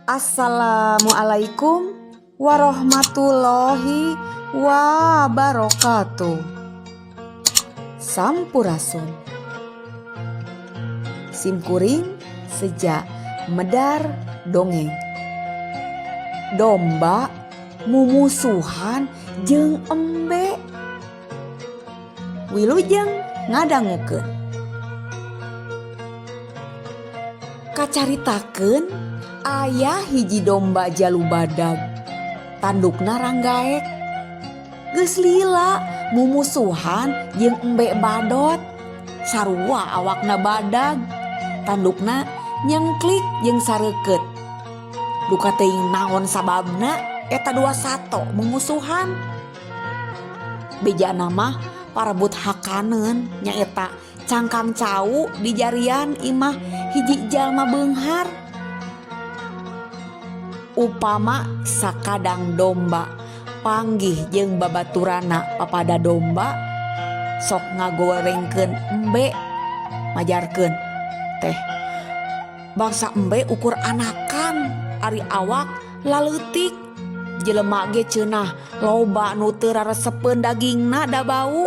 Assalamualaikum warahmatullahi wabarakatuh. Sampurasun. Simkuring sejak medar dongeng. Domba mumusuhan jeung embe. Wilujeng ngadangukeun. Kacaritakeun aya hiji domba jalu badag. Tandukna ranggaek. Geus lila mumusuhan jeung embe badot. Sarua awakna badag. Tandukna nyengklik jeung sareukeut. Duka teuing naon sababna eta dua sato mumusuhan. Bejana mah parebut hakaneun nyaeta cangkang cau di jarian imah hiji jalma beunghar. Upama sakadang domba panggih jeung babaturana papada domba sok ngagorengkeun embe majarkeun teh bangsa embe ukur anakan ari awak laleutik jelema ge ceunah loba nu teu raresepeun dagingna da bau.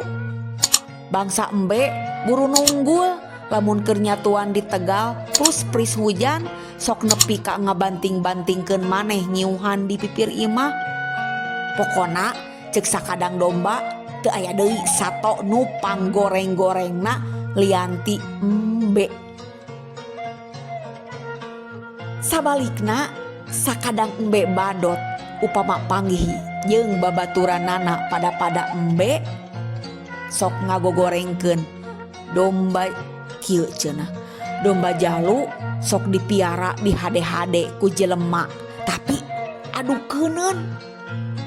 Bangsa embe buru nunggul lamun keur nyatuan di Tegal terus pris hujan sok nepi ka ngabanting-bantingkeun maneh nyiuhan di pipir imah. Pokona ceuk sakadang domba teu aya deui sato nu panggoreng-gorengna lianti embe. Sabalikna sakadang embe badot upama panggih jeung babaturanana pada embe sok ngagogorengkeun domba kieu cenah. Domba jalu sok dipiara di hade-hade ku jelema tapi adukeuneun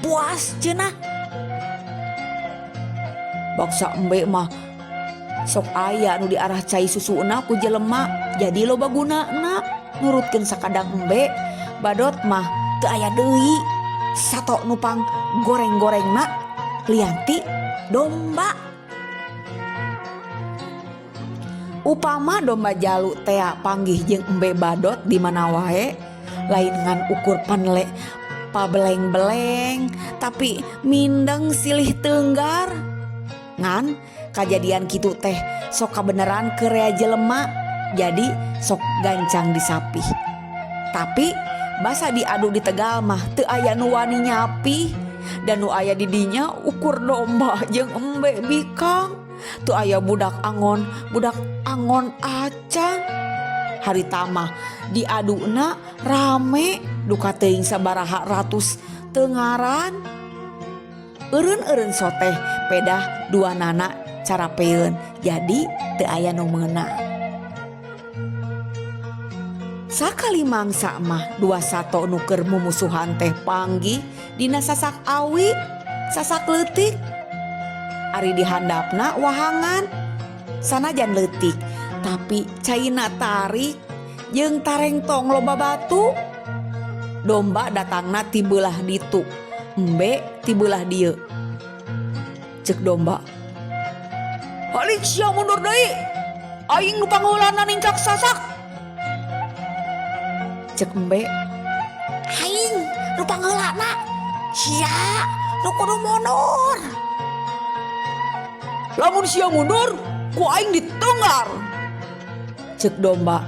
puas cenah. Baksa embe mah sok aya nu diarah cai susuna ku jelema jadi loba gunana. Nurutkeun sakadang embe badot mah teu aya deui sato nupang goreng-gorengna lianti domba. Upama domba jalu tea panggih jeung embe badot di mana wae lain ngan ukur panle pabeleng-beleng tapi mindeng silih teunggar. Ngan kajadian kitu teh sok kabeneran keur rea jelema jadi sok gancang disapih. Tapi basa diadu di Tegal mah teu aya nu wani nyapih dan nu aya di dinya ukur domba jeung embe bikang. Teu aya budak angon acan. Harita mah diaduna rame duka teuing sabaraha ratus teu ngaran. Eureun-eureun soteh pedah duanana carapeun jadi teu aya nu meunang. Sakali mangsa mah dua sato nu keur mumusuhan teh panggih dina sasak awi sasak leutik. Ari dihandapna wahangan sanajan leutik tapi caina tarik jeung tarengtong loba batu. Domba datangna ti beulah ditu embe ti beulah dieu. Ceuk domba, "Halik sia mundur deui. Aing nu pangheulanna ningkak sasak." Ceuk embe, "Aing nu pangheulanna sia nu kudu mundur." "Lamun sia mundur, ku aing diteunggar." Ceuk domba,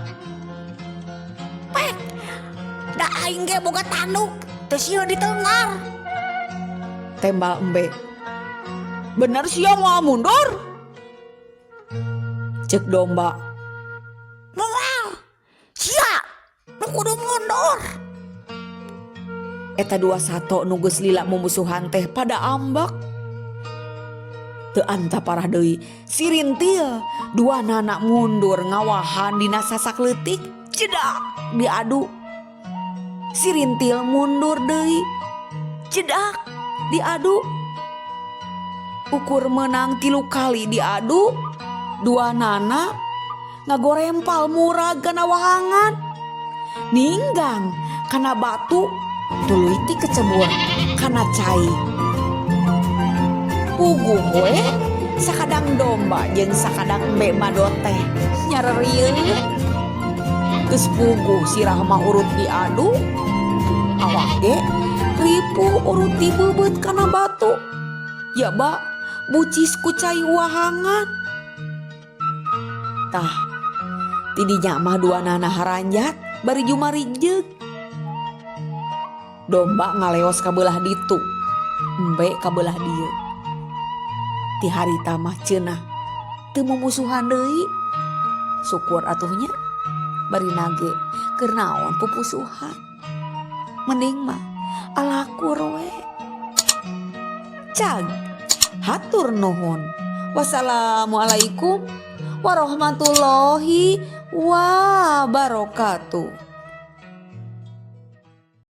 "Pek, da aing ge boga tanduk, teu sia diteunggar." Tembal embe, "Bener sia moal mundur?" Ceuk domba, "Moal, sia nu kudu mundur." Eta dua sato nu geus lila mumusuhan teh pada ambek. Teu anta parah deui si rintil dua anak mundur ngawahan dina sasak leutik cedak diadu. Si rintil mundur deui cedak diadu. Ukur menang 3 kali diadu dua nana ngagorempal murag kana wahangan. Ninggang kana batu tuluy ti kecebur kana cai. Puguh we sakadang domba jeung sakadang embe badot teh nyarerieuh. Geus puguh sirah mah urut diadu awak ge ripuh urut dibebet kana batu. Ya ba, bucis ku cai wahangan. Tah, tidinya mah duanana haranjat bari jumarijeg. Domba ngaleos kabelah ditu, embe kabelah dieu. Ti harita mah cenah teu mumusuhan deui. Syukur atuhnya bari nage keur naon pupusuhan. Mending mah alakur we. Cag, hatur nuhun. Wassalamualaikum warahmatullahi wabarakatuh.